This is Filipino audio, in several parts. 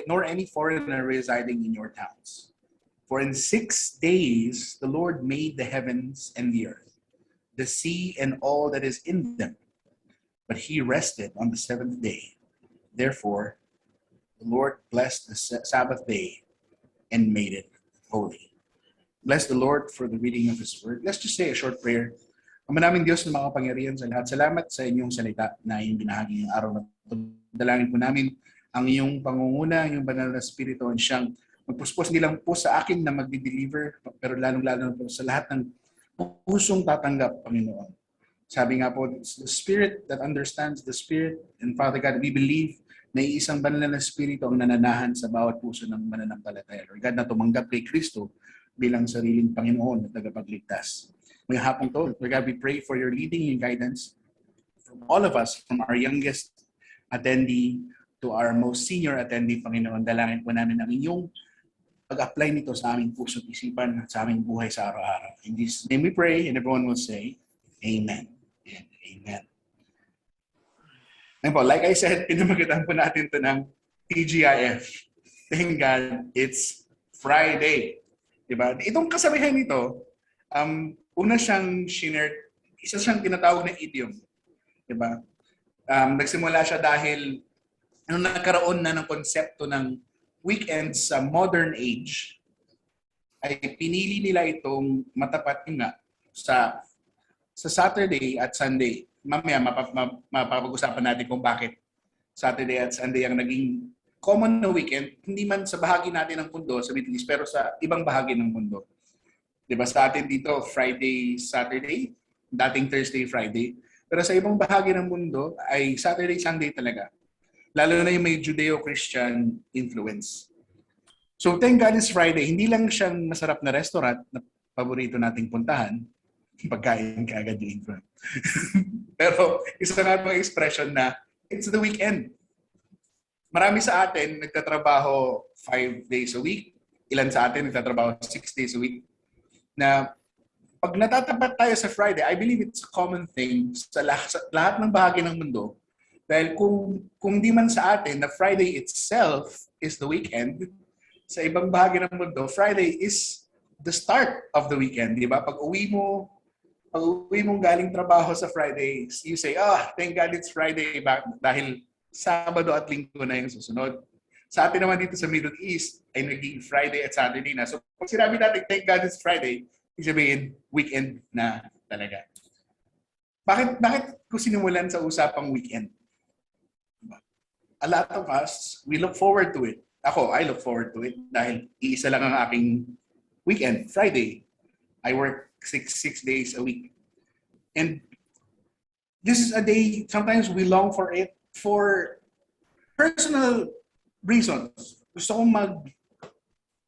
nor any foreigner residing in your towns. For in 6 days the Lord made the heavens and the earth, the sea and all that is in them. But he rested on the seventh day. Therefore, the Lord blessed the Sabbath day and made it holy. Bless the Lord for the reading of His word. Let's just say a short prayer. Ama naming Diyos na mga kapangyarihan sa lahat, salamat sa inyong salita na iyong binahagi ng araw na ito. Dalangin po namin ang iyong pangunguna, ang iyong banal na spirito, ang siyang magpuspos hindi lang po sa akin na mag-deliver, pero lalong-lalo po sa lahat ng pusong tatanggap, Panginoon. Sabi nga po, it's the Spirit that understands the Spirit. And Father God, we believe na isang banal na spirito ang nananahan sa bawat puso ng mananampalataya. Lord God, na tumanggap kay Kristo bilang sariling Panginoon at tagapagligtas. Ngayong hapon to, Lord God, we pray for your leading and guidance from all of us, from our youngest attendee to our most senior attendee, Panginoon. Dalangin po namin ang inyong pag-apply nito sa aming puso at isipan at sa aming buhay sa araw-araw. In this name we pray, and everyone will say, Amen and Amen. And po, like I said, pinamagatan po natin ito ng TGIF. Thank God, it's Friday. Diba? Itong kasabihan nito, una siyang shinare, isa siyang tinatawag na idiom. Diba? Nagsimula siya dahil nagkaroon na ng konsepto ng weekend sa modern age, ay pinili nila itong matapat nga sa Saturday at Sunday. Mamaya mapapag-usapan natin kung bakit Saturday at Sunday ang naging common na weekend, hindi man sa bahagi natin ng mundo, sa Middle East, pero sa ibang bahagi ng mundo. Diba sa atin dito, Friday, Saturday, dating Thursday, Friday. Pero sa ibang bahagi ng mundo ay Saturday, Sunday talaga. Lalo na yung may Judeo-Christian influence. So thank God it's Friday. Hindi lang siyang masarap na restaurant na paborito nating puntahan. Pagkain ka agad yung influence. Pero isa nga pang expression na it's the weekend. Marami sa atin nagtatrabaho 5 days a week. Ilan sa atin nagtatrabaho 6 days a week. Na pag natatapat tayo sa Friday, I believe it's a common thing sa lahat ng bahagi ng mundo. Dahil kung di man sa atin na Friday itself is the weekend, sa ibang bahagi ng mundo, Friday is the start of the weekend. Di ba? Pag uwi mong galing trabaho sa Friday, you say, thank God it's Friday dahil Sabado at Linggo na yung susunod. Sa atin naman dito sa Middle East ay naging Friday at Saturday na. So pag sinabi natin, thank God it's Friday, sabihin, weekend na talaga. Bakit ko sinimulan sa usapang weekend? A lot of us, we look forward to it. I look forward to it dahil iisa lang ang aking weekend, Friday. I work six days a week. And this is a day, sometimes we long for it for personal reasons. Gusto kong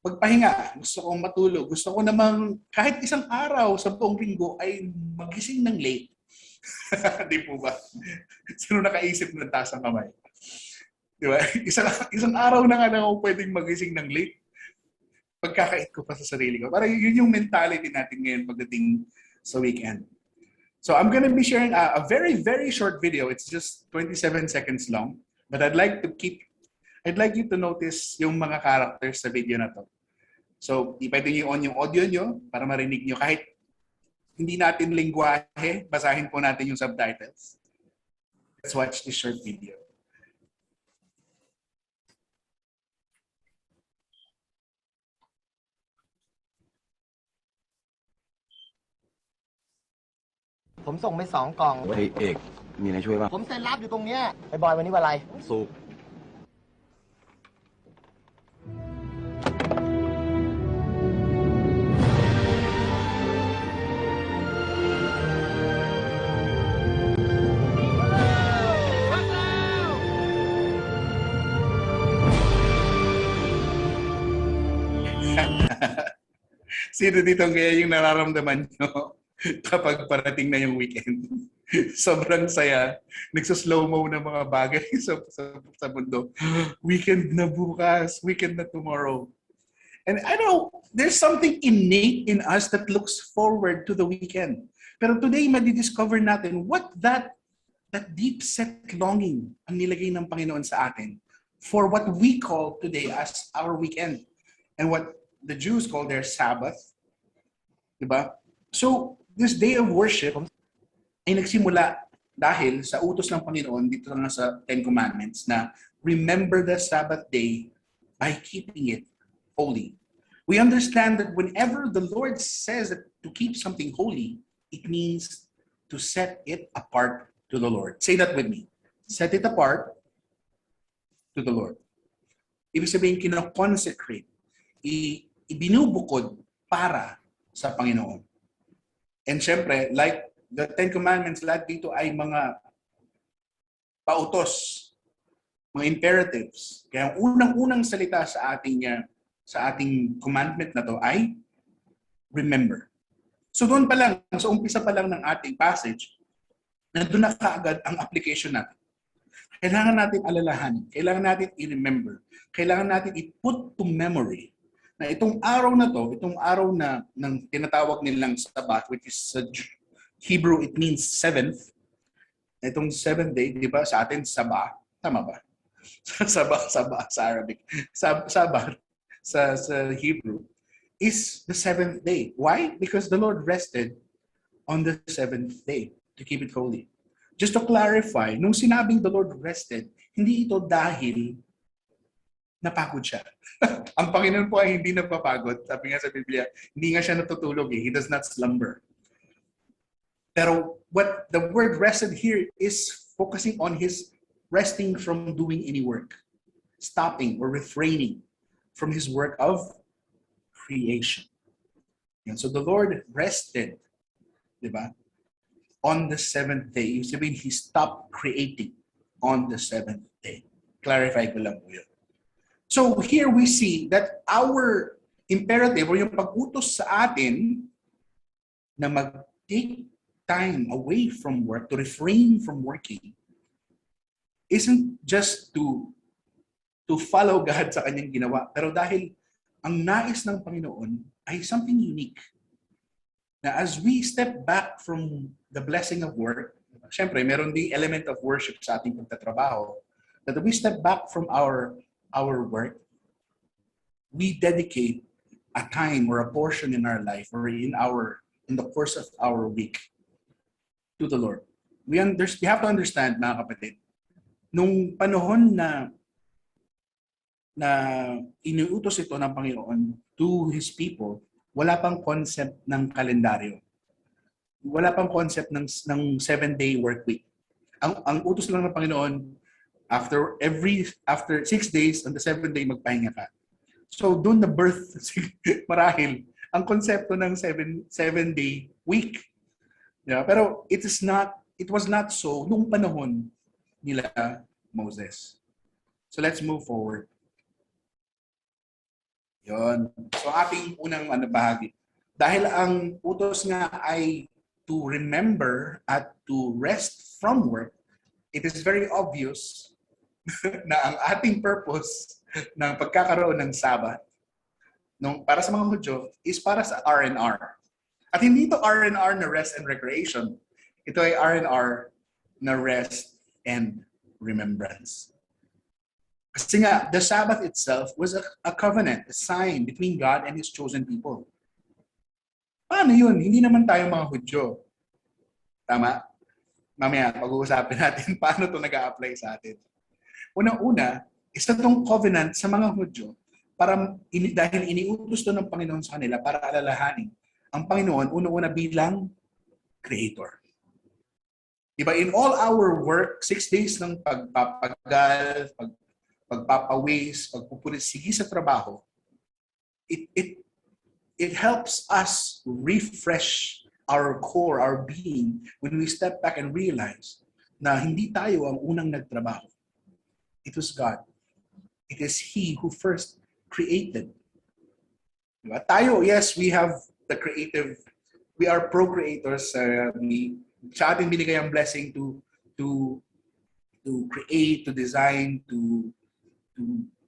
magpahinga, gusto kong matulog, gusto ko namang kahit isang araw sa buong linggo ay magising ng late. Di po ba? Sino nakaisip ng taas ng kamay? Di ba? Isang araw na nga lang ako pwedeng magising ng late. Pagkakait ko pa sa sarili ko. Parang yun yung mentality natin ngayon pagdating sa weekend. So I'm gonna be sharing a very, very short video. It's just 27 seconds long. But I'd like you to notice yung mga characters sa video na to. So, pwede nyo on yung audio nyo para marinig nyo. Kahit hindi natin lingwahe, basahin po natin yung subtitles. Let's watch this short video.ผมส่งไป2 กล่อง เฮ้ยเอกมีอะไรช่วยป่ะ ผมเซ็นรับอยู่ตรงเนี้ยไอ้บอยวันนี้วันอะไร สุกร์ Sino dito kaya yung nararamdaman nyo kapag parating na yung weekend? Sobrang saya. Nagsuslow-mo na mga bagay sa mundo. Weekend na bukas, weekend na tomorrow. And I know, there's something innate in us that looks forward to the weekend. Pero today, madidiscover natin what that deep-set longing ang nilagay ng Panginoon sa atin for what we call today as our weekend and what the Jews call their Sabbath. Diba? So, this day of worship ay nagsimula dahil sa utos ng Panginoon dito na sa Ten Commandments na remember the Sabbath day by keeping it holy. We understand that whenever the Lord says that to keep something holy, it means to set it apart to the Lord. Say that with me. Set it apart to the Lord. Ibig sabihin, kinoconsecrate. Ibinubukod para sa Panginoon. And syempre, like the Ten Commandments, lahat dito ay mga pautos, mga imperatives. Kaya ang unang-unang salita sa ating commandment na to ay remember. So doon pa lang, sa umpisa pa lang ng ating passage, nandun na kaagad ang application natin. Kailangan natin alalahanin, kailangan natin i-remember, kailangan natin i-put to memory na itong araw na to, itong araw na ng tinatawag nilang Sabbath, which is sa Hebrew, it means seventh. Itong seventh day, di ba, sa atin, Sabah. Tama ba? Sabah sa Arabic. Sabbath sa Hebrew is the seventh day. Why? Because the Lord rested on the seventh day to keep it holy. Just to clarify, nung sinabing the Lord rested, hindi ito dahil napagod siya. Ang Panginoon po ay hindi napapagod. Sabi nga sa Biblia, hindi nga siya natutulog. He does not slumber. Pero what the word rested here is focusing on his resting from doing any work. Stopping or refraining from his work of creation. And so the Lord rested, di ba? On the seventh day. Ibig sabihin, he stopped creating on the seventh day. Clarify ko lang po yun. So here we see that our imperative or yung pag-utos sa atin na mag-take time away from work, to refrain from working, isn't just to follow God sa kanyang ginawa, pero dahil ang nais ng Panginoon ay something unique. Na as we step back from the blessing of work, syempre meron ding element of worship sa ating pagtatrabaho, that we step back from our work, we dedicate a time or a portion in our life or in the course of our week to the Lord. We have to understand, mga kapatid, nung panahon na iniutos ito ng Panginoon to His people, wala pang concept ng kalendaryo. Wala pang concept ng 7-day work week. Ang utos lang ng Panginoon, after 6 days, on the 7th day, magpahinga ka. So, doon na birth, marahil, ang konsepto ng 7-day week. Yeah, pero it was not so nung panahon nila Moses. So, let's move forward. Yon. So ating unang bahagi. Dahil ang utos nga ay to remember at to rest from work, it is very obvious na ang ating purpose ng pagkakaroon ng Sabbath para sa mga Hudyo is para sa R&R. At hindi ito R&R na rest and recreation. Ito ay R&R na rest and remembrance. Kasi nga, the Sabbath itself was a covenant, a sign between God and His chosen people. Paano yun? Hindi naman tayo mga Hudyo. Tama? Mamaya, pag-uusapin natin paano ito nag-a-apply sa atin. Una-una, isa itong covenant sa mga Hudyo dahil iniutos ito ng Panginoon sa kanila para alalahanin ang Panginoon, una-una bilang Creator. Diba, in all our work, 6 days ng pagpapagal, pagpapawis, pagpupursige sa trabaho, it helps us refresh our core, our being, when we step back and realize na hindi tayo ang unang nagtrabaho. It was God. It is He who first created. Diba? Tayo, yes, we have the creative, we are procreators. Sa atin binigay ang blessing to create, to design, to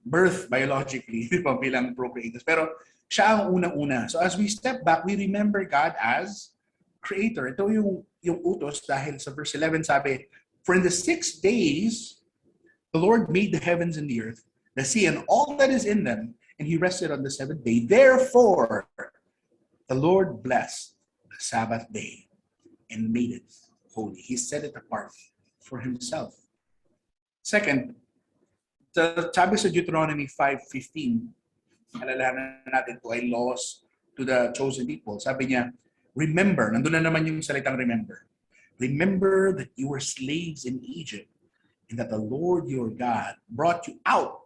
birth biologically bilang procreators. Pero siya ang unang-una. So as we step back, we remember God as Creator. Ito yung utos dahil sa verse 11 sabi, for in the 6 days, The Lord made the heavens and the earth, the sea, and all that is in them, and he rested on the seventh day. Therefore, the Lord blessed the Sabbath day and made it holy. He set it apart for himself. Second, sabi sa Deuteronomy 5:15, alalahanan natin ito ay laws to the chosen people. Sabi niya, remember, nandun na naman yung salitang remember. Remember that you were slaves in Egypt and that the Lord your God brought you out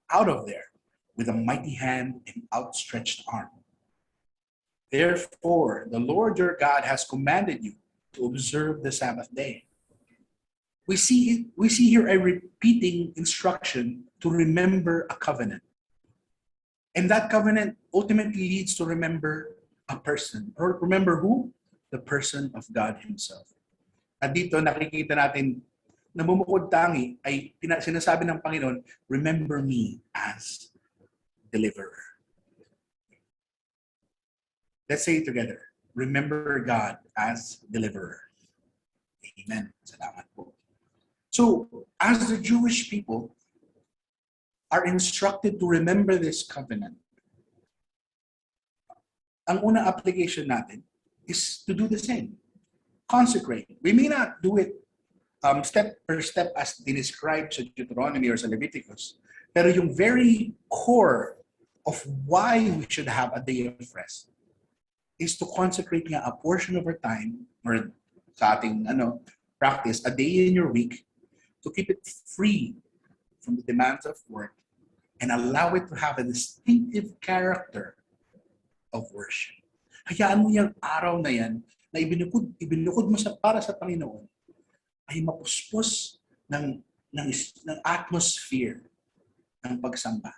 of there with a mighty hand and outstretched arm. Therefore, the Lord your God has commanded you to observe the Sabbath day. We see here a repeating instruction to remember a covenant. And that covenant ultimately leads to remember a person. Or remember who? The person of God himself. At dito nakikita natin na bumukod tangi ay sinasabi ng Panginoon, remember me as deliverer. Let's say it together. Remember God as deliverer. Amen. Salamat po. So, as the Jewish people are instructed to remember this covenant, ang unang application natin is to do the same. Consecrate. We may not do it step per step as described sa Deuteronomy or sa Leviticus, pero yung very core of why we should have a day of rest is to consecrate nga a portion of our time, or sa ating practice, a day in your week, to keep it free from the demands of work and allow it to have a distinctive character of worship. Hayaan mo yung araw na yan na ibinukod mo para sa Panginoon ay mapuspos ng atmosphere ng pagsamba.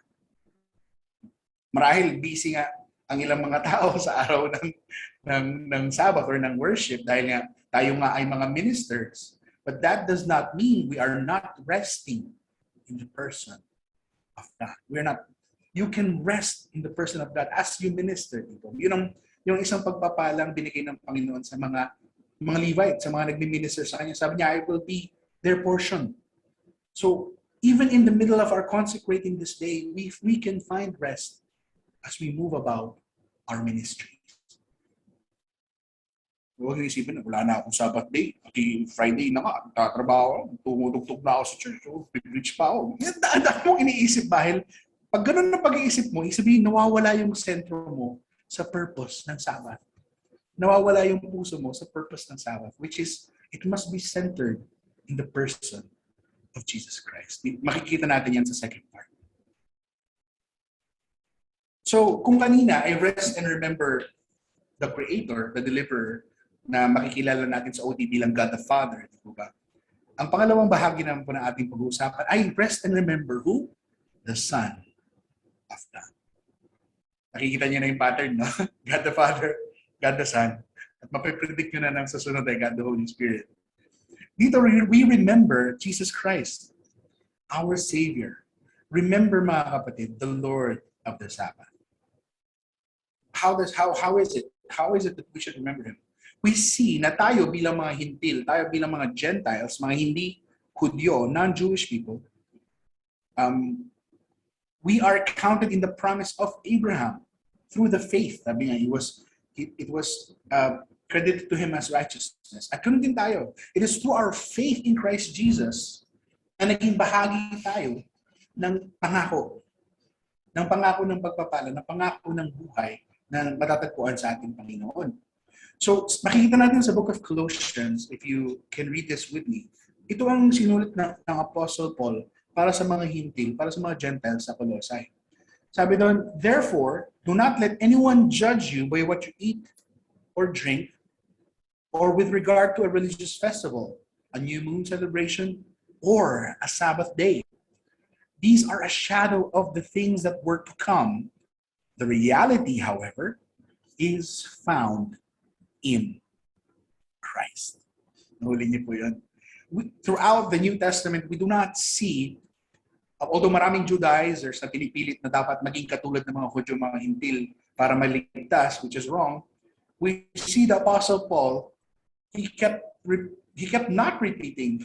Marahil busy nga ang ilang mga tao sa araw ng Sabbath or ng worship dahil nga tayo nga ay mga ministers. But that does not mean we are not resting in the person of God. You can rest in the person of God as you minister dito. Yun yung isang pagpapalang binigay ng Panginoon sa mga Levites, sa mga nagmi-minister sa Kanya. Sabi niya, I will be their portion. So, even in the middle of our consecrating this day, we can find rest as we move about our ministry. Huwag niyo isipin na wala na akong Sabbath day. Pati Friday na nga, tatrabaho, tumutugtog na ako sa church, preach pa ako. Daan mong iniisip dahil pag ganun na pag-iisip mo, isabihin nawawala yung sentro mo sa purpose ng Sabbath. Nawawala yung puso mo sa purpose ng Sabbath, which is, it must be centered in the person of Jesus Christ. Makikita natin yan sa second part. So, kung kanina, I rest and remember the Creator, the Deliverer, na makikilala natin sa OT bilang God the Father, di ba? Ang pangalawang bahagi naman po ng ating pag-uusapan ay rest and remember who? The Son of God. Nakikita niyo na yung pattern, no? God the Father, God the Son. At mapipredict nyo na ng susunod ay God the Holy Spirit. Dito, we remember Jesus Christ, our Savior. Remember, mga kapatid, the Lord of the Sabbath. How is it? How is it that we should remember Him? We see na tayo bilang mga hintil, tayo bilang mga Gentiles, mga hindi Hudyo, non-Jewish people, we are counted in the promise of Abraham through the faith. Sabi nga, it was credited to him as righteousness. At ganun din tayo. It is through our faith in Christ Jesus na naging bahagi tayo ng pangako. Ng pangako ng pagpapala, ng pangako ng buhay na matatagpuan sa ating Panginoon. So, makikita natin sa book of Colossians, if you can read this with me, ito ang sinulat ng Apostle Paul para sa mga hintil, para sa mga Gentiles sa Colossae. Sabi doon, therefore, do not let anyone judge you by what you eat or drink, or with regard to a religious festival, a new moon celebration, or a Sabbath day. These are a shadow of the things that were to come. The reality, however, is found in Christ. Nahuli niyo po yun. Throughout the New Testament, we do not see, although maraming Judaizers na pinipilit na dapat maging katulad ng mga Hudyo, mga hintil para maligtas, which is wrong, we see the Apostle Paul, he kept not repeating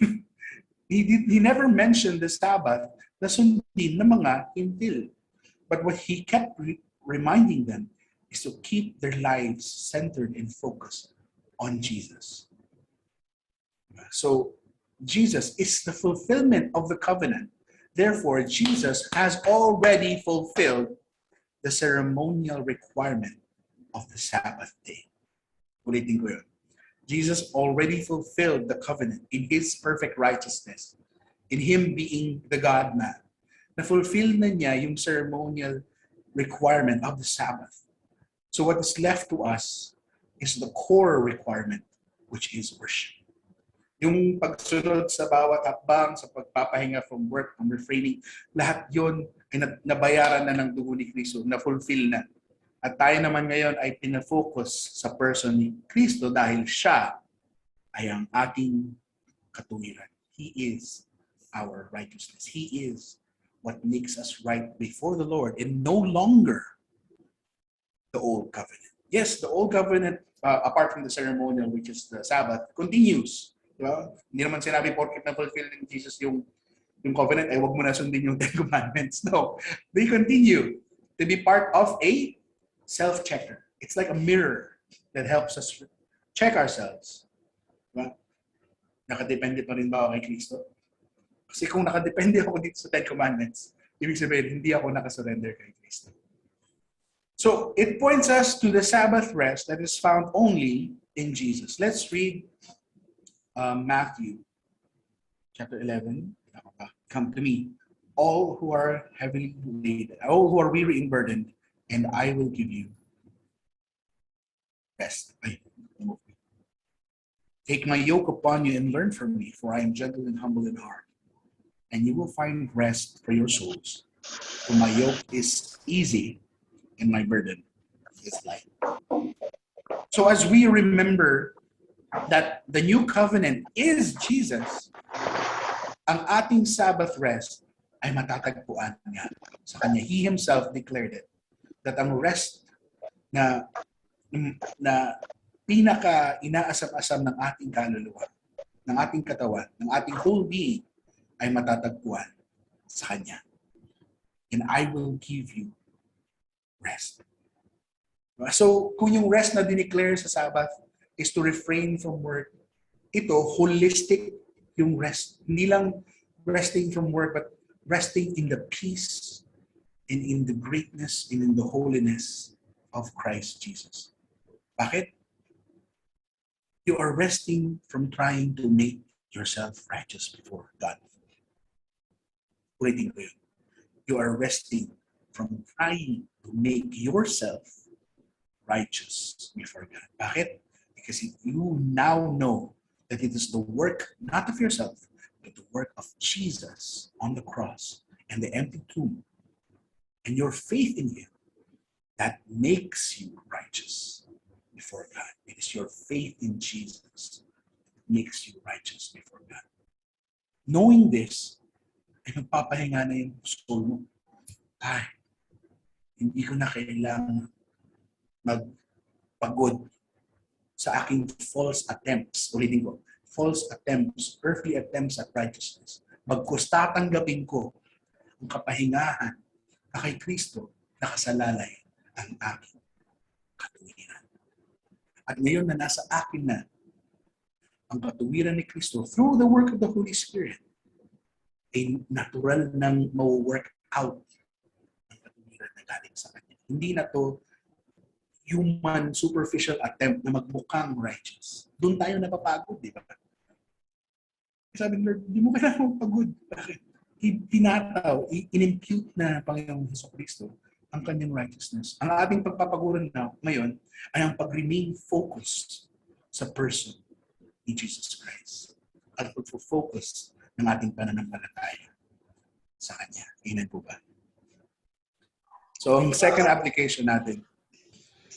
He never mentioned the Sabbath na sundin ng mga Hintil. But what he kept reminding them is to keep their lives centered and focused on Jesus. So Jesus is the fulfillment of the covenant. Therefore, Jesus has already fulfilled the ceremonial requirement of the Sabbath day. Ulitin ko yun. Jesus already fulfilled the covenant in His perfect righteousness, in Him being the God-man. Na-fulfill na niya yung ceremonial requirement of the Sabbath. So what is left to us is the core requirement, which is worship. Yung pagsunod sa bawat hakbang, sa pagpapahinga from work, from refraining, lahat yun ay nabayaran na ng dugo ni Kristo, na-fulfill na. At tayo naman ngayon ay pinafocus sa person ni Kristo dahil siya ay ang ating katuwiran. He is our righteousness. He is what makes us right before the Lord and no longer the old covenant. Yes, the old covenant, apart from the ceremonial, which is the Sabbath, continues. Diba? Hindi naman sinabi porket na-fulfill ng Jesus yung covenant, ay wag mo na sundin yung Ten Commandments. No, they continue to be part of a self-checker. It's like a mirror that helps us check ourselves. Diba? Nakadepende pa rin ba ako kay Kristo? Kasi kung nakadepende ako dito sa Ten Commandments, ibig sabihin, hindi ako nakasurrender kay Kristo. So, it points us to the Sabbath rest that is found only in Jesus. Let's read Matthew chapter 11. Come to me, all who are heavily laden, all who are weary and burdened, and I will give you rest. Take my yoke upon you and learn from me, for I am gentle and humble in heart, and you will find rest for your souls. For my yoke is easy and my burden is light. So as we remember that the new covenant is Jesus, ang ating Sabbath rest ay matatagpuan nga sa Kanya. He Himself declared it, that ang rest na pinaka inaasam-asam ng ating kaluluwa, ng ating katawan, ng ating whole being ay matatagpuan sa Kanya. And I will give you rest. So, kung yung rest na dineclare sa Sabbath is to refrain from work, ito, holistic yung rest. Hindi lang resting from work, but resting in the peace and in the greatness and in the holiness of Christ Jesus. Bakit? You are resting from trying to make yourself righteous before God. Ulitin ko yun. You are resting from trying to make yourself righteous before God. Bakit? Because you now know that it is the work, not of yourself, but the work of Jesus on the cross and the empty tomb and your faith in Him that makes you righteous before God. It is your faith in Jesus that makes you righteous before God. Knowing this, ay magpapahinga na yung soul mo. Ay, hindi ko na kailangan magpagod sa aking false attempts. Ulitin ko, false attempts, earthly attempts at righteousness. Bagkus tatanggapin ko ang kapahingahan na kay Kristo nakasalalay ang aking katuwiran. At ngayon na nasa akin na ang katuwiran ni Kristo through the work of the Holy Spirit, ay natural nang ma-work out ang katuwiran na galing sa Kanya. Hindi na to human, superficial attempt na magmukhang righteous. Doon tayo napapagod, di ba? Sabi ni Lord, di mo kailangan magpagod. Bakit? Pinataw, in-impute na Panginoong Jesucristo ang kanyang righteousness. Ang ating pagpapaguran na ngayon ay ang pag-remain focused sa person ni Jesus Christ. At pag-focus ng ating pananampalataya sa Kanya. Amen po ba? So, ang second application natin,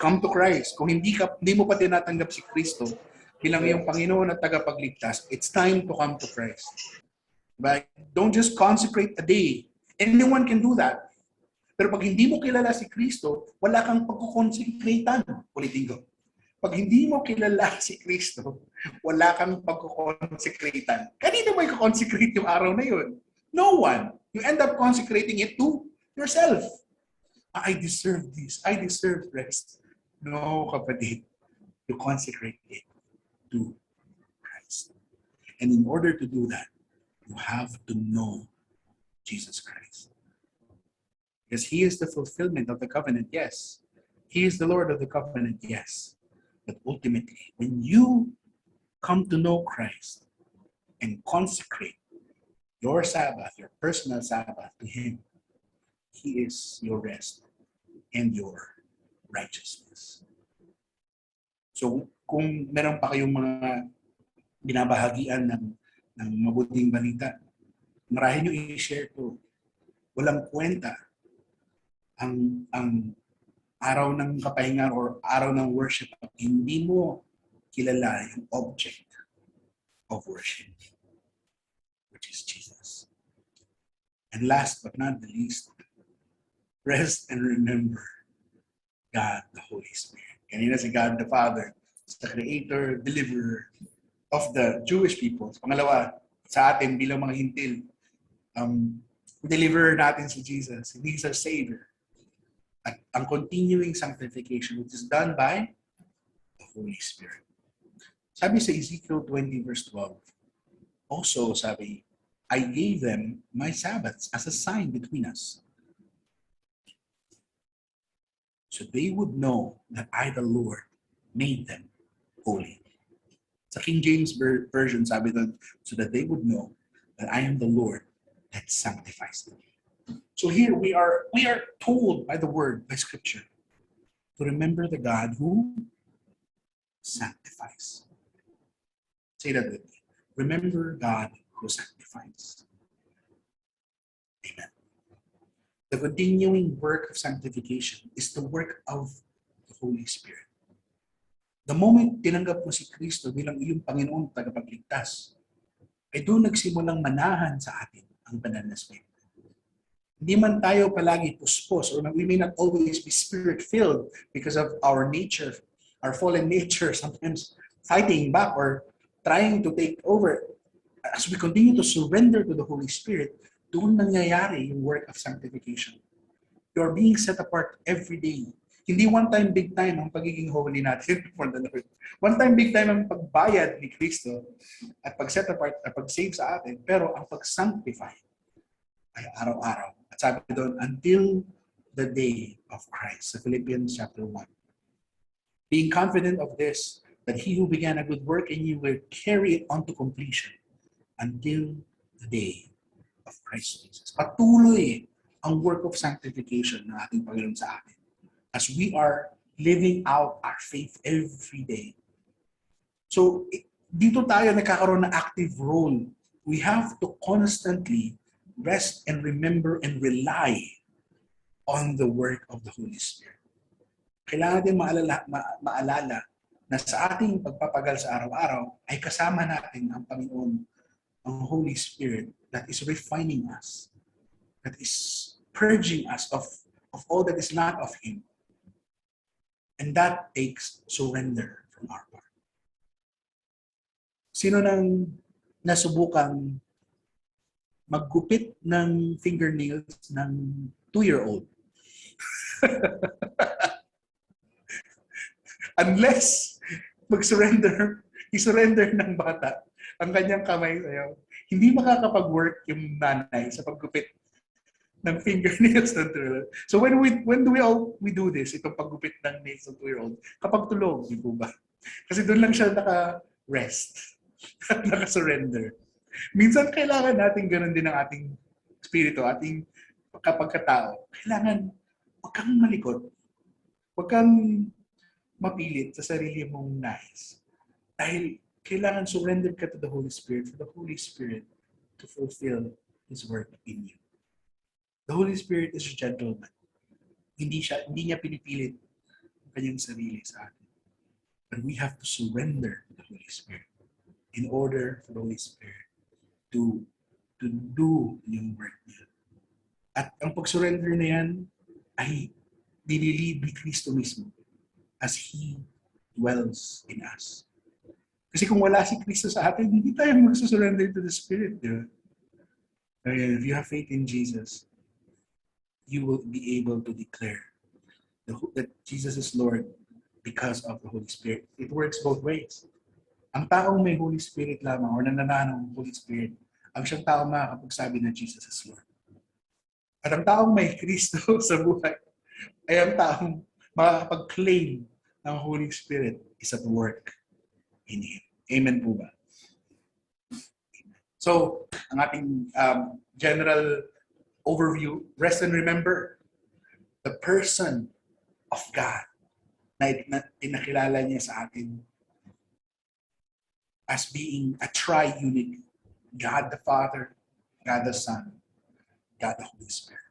come to Christ. Kung hindi mo pa tinatanggap si Kristo bilang iyong Panginoon at tagapagligtas, it's time to come to Christ. But don't just consecrate a day. Anyone can do that. Pero pag hindi mo kilala si Kristo, wala kang pagkukonsecratean. Ulitin ko. Pag hindi mo kilala si Kristo, wala kang pagkukonsecratean. Kanino mo i-consecrate yung araw na yun? No one. You end up consecrating it to yourself. I deserve this. I deserve rest. No, kapatid. You consecrate it to Christ. And in order to do that, you have to know Jesus Christ. Because He is the fulfillment of the covenant, yes. He is the Lord of the covenant, yes. But ultimately, when you come to know Christ and consecrate your Sabbath, your personal Sabbath to Him, He is your rest and your righteousness. So kung meron pa kayong mga binabahagian ng mabuting balita, marahil nyo i-share to. Walang kwenta ang araw ng kapahinga or araw ng worship pag hindi mo kilala yung object of worship, which is Jesus. And last but not the least, rest and remember God the Holy Spirit. Kanina si God the Father, the Creator, Deliverer of the Jewish people. Pangalawa, sa atin bilang mga hintil, deliverer natin si Jesus. He's our Savior. At ang continuing sanctification which is done by the Holy Spirit. Sabi sa Ezekiel 20 verse 12, also sabi, I gave them my Sabbaths as a sign between us. So they would know that I, the Lord, made them holy. Sa King James Version, sabi doon, so that they would know that I am the Lord that sanctifies them. So here we are told by the word, by scripture, to remember the God who sanctifies. Say that with me. Remember God who sanctifies. Amen. The continuing work of sanctification is the work of the Holy Spirit. The moment tinanggap mo si Kristo bilang iyong Panginoon at tagapagligtas, ay doon nagsimulang manahan sa atin ang banal na Espiritu. Hindi man tayo palagi puspos or we may not always be spirit-filled because of our nature, our fallen nature, sometimes fighting back or trying to take over. As we continue to surrender to the Holy Spirit, doon nangyayari yung work of sanctification. You are being set apart every day. Hindi one time, big time ang pagiging holy natin before the Lord. One time, big time ang pagbayad ni Kristo at pag-set apart at pag-save sa atin. Pero ang pag-sanctify ay araw-araw. At sabi doon, until the day of Christ. Sa Philippians chapter 1. Being confident of this, that He who began a good work in you will carry it on to completion until the day of Christ Jesus. Patuloy ang work of sanctification ng ating Panginoon sa atin. As we are living out our faith every day. So, dito tayo nakakaroon ng active role. We have to constantly rest and remember and rely on the work of the Holy Spirit. Kailangan din maalala na sa ating pagpapagal sa araw-araw ay kasama natin ang Panginoon, ang Holy Spirit that is refining us, that is purging us of all that is not of Him. And that takes surrender from our part. Sino nang nasubukang maggupit ng fingernails ng 2-year-old? Unless i-surrender ng bata ang kanyang kamay sa'yo, hindi makakapag-work yung nanay sa paggupit ng fingernails ng 2-year-old. So when do we do this, itong paggupit ng nails ng 2-year-old? Kapag tulog, di po ba? Kasi doon lang siya naka-rest at naka-surrender. Minsan kailangan natin ganun din ang ating spirito, ating kapagkatao. Kailangan huwag kang malikot. Huwag kang mapilit sa sarili mong nais. Dahil kailangan surrender ka to the Holy Spirit for the Holy Spirit to fulfill His work in you. The Holy Spirit is a gentleman. Hindi niya pinipilit ang kanyang sarili sa atin. But we have to surrender to the Holy Spirit in order for the Holy Spirit to do yung work niya. At ang pag-surrender na yan ay dinilid ni Kristo mismo as He dwells in us. Kasi kung wala si Kristo sa atin, hindi tayo magsusurrender to the Spirit. Di ba? If you have faith in Jesus, you will be able to declare that Jesus is Lord because of the Holy Spirit. It works both ways. Ang taong may Holy Spirit lamang or nananalo ng Holy Spirit, ang siyang taong makakapagsabi na Jesus is Lord. At ang taong may Kristo sa buhay ay ang taong makakapag-claim ng Holy Spirit is at work in Him. Amen po ba? So, ang ating general overview, rest and remember the person of God na pinakilala niya sa atin as being a tri-unity. God the Father, God the Son, God the Holy Spirit.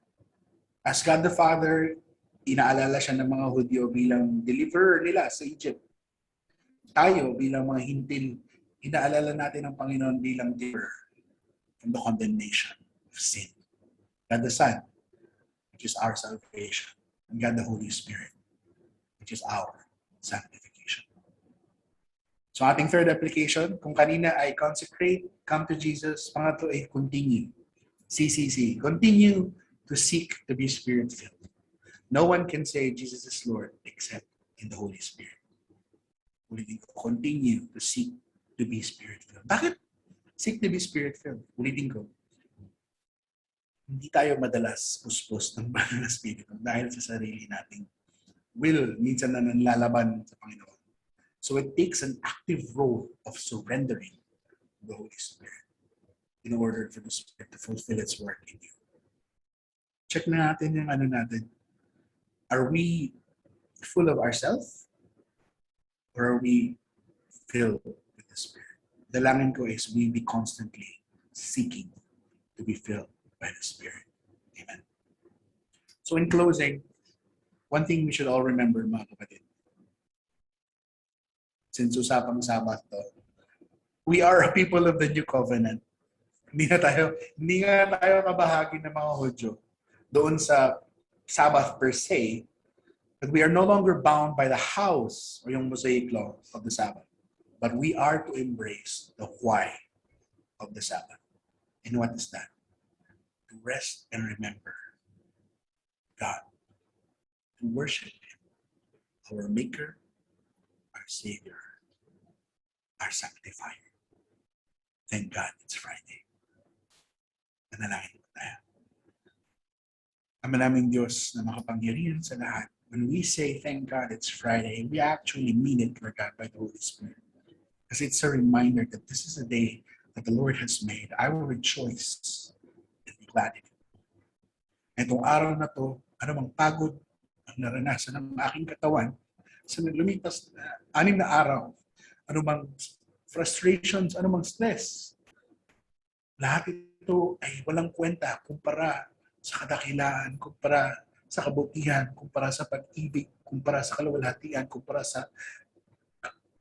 As God the Father, inaalala siya ng mga Hudyo bilang deliverer nila sa Egypt. Tayo bilang mga hintil, inaalala natin ang Panginoon bilang deliverer from the condemnation of sin. God the Son, which is our salvation. And God the Holy Spirit, which is our sanctification. So ating third application, kung kanina ay consecrate, come to Jesus. Pangatlo ay continue. CCC. Continue to seek to be Spirit-filled. No one can say Jesus is Lord except in the Holy Spirit. Ulitin ko, continue to seek to be Spirit-filled. Bakit seek to be Spirit-filled? Ulitin ko, hindi tayo madalas puspos ng banal na Espiritu dahil sa sarili nating will, minsan na nanlalaban sa Panginoon. So it takes an active role of surrendering to the Holy Spirit in order for the Spirit to fulfill its work in you. Check na natin yung ano natin. Are we full of ourselves? Or are we filled with the Spirit? Dalangin ko is we be constantly seeking to be filled by the Spirit. Amen. So in closing, one thing we should all remember, mga kapatid, since usapang Sabbath to, we are a people of the New Covenant. Hindi nga tayo kabahagi ng mga Hudyo doon sa Sabbath per se, but we are no longer bound by the house or yung Mosaic law of the Sabbath. But we are to embrace the why of the Sabbath. And what is that? To rest and remember God. To worship Him, our Maker, our Savior, our Sanctifier. Thank God it's Friday. Manalangin po tayo. Ama naming Diyos na makapangyarihan sa lahat, when we say thank God it's Friday, we actually mean it, Lord God, by the Holy Spirit. Because it's a reminder that this is a day that the Lord has made. I will rejoice and be glad in it. Itong araw na to, anumang pagod ang naranasan ng aking katawan sa lumipas na 6 na araw, anumang frustrations, anumang stress, lahat ito ay walang kwenta kumpara sa kadakilaan, kumpara sa kabutihan, kumpara sa pag-ibig, kumpara sa kaluwalhatian, kumpara sa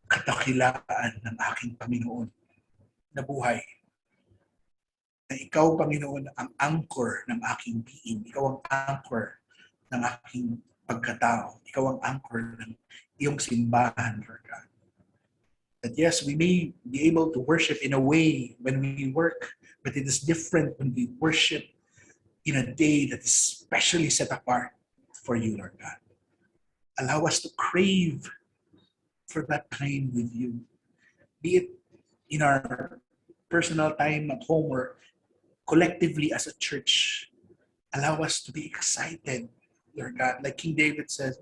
kadakilaan ng aking Panginoon na buhay. Na ikaw, Panginoon, ang anchor ng aking being. Ikaw ang anchor ng aking pagkatao. Ikaw ang anchor ng iyong simbahan, Lord God. That yes, we may be able to worship in a way when we work, but it is different when we worship in a day that is specially set apart for you, Lord God. Allow us to crave for that time with you. Be it in our personal time at home or collectively as a church. Allow us to be excited, Lord God. Like King David says,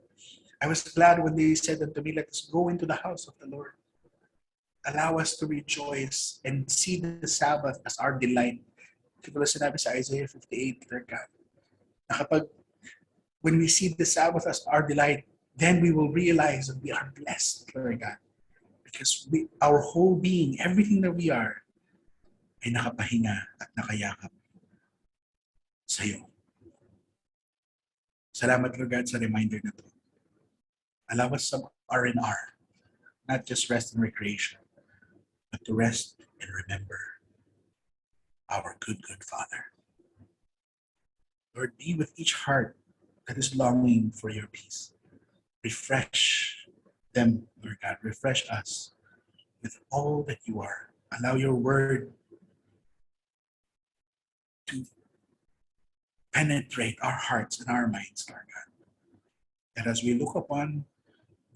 I was glad when they said unto me, let us go into the house of the Lord. Allow us to rejoice and see the Sabbath as our delight. Ito sinabi sa Isaiah 58, Lord God. Na kapag when we see the Sabbath as our delight, then we will realize that we are blessed, Lord God. Because our whole being, everything that we are, ay nakapahinga at nakayakap sa iyo. Salamat, Lord God, sa reminder na to. Allow us some R&R, not just rest and recreation, but to rest and remember our good, good Father. Lord, be with each heart that is longing for your peace. Refresh them, Lord God. Refresh us with all that you are. Allow your word to penetrate our hearts and our minds, Lord God. And as we look upon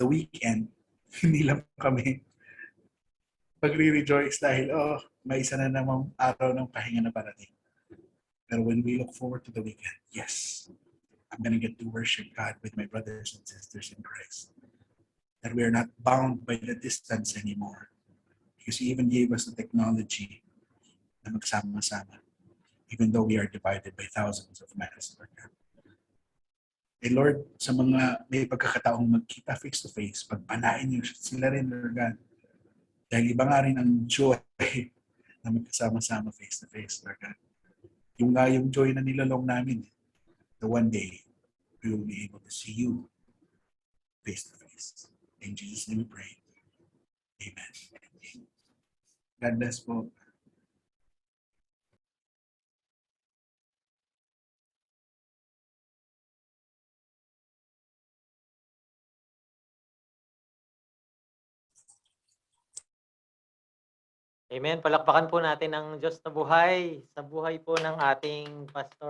the weekend, hindi lang kami magre-rejoice dahil, may isa na namang araw ng pahinga na parating. Pero when we look forward to the weekend, yes, I'm gonna get to worship God with my brothers and sisters in Christ. That we are not bound by the distance anymore. Because He even gave us the technology na magsama-sama. Even though we are divided by thousands of miles, Lord God. Eh Lord, sa mga may pagkakataong magkita face-to-face, pagpalain niyo sila rin, Lord God. Dahil iba nga rin ang joy na magkasama-sama face-to-face, Lord God. Yung joy na nilalong namin, the one day, we will be able to see you face-to-face. In Jesus' name we pray. Amen. God bless po. Amen. Palakpakan po natin ang Diyos na buhay sa buhay po ng ating pastor.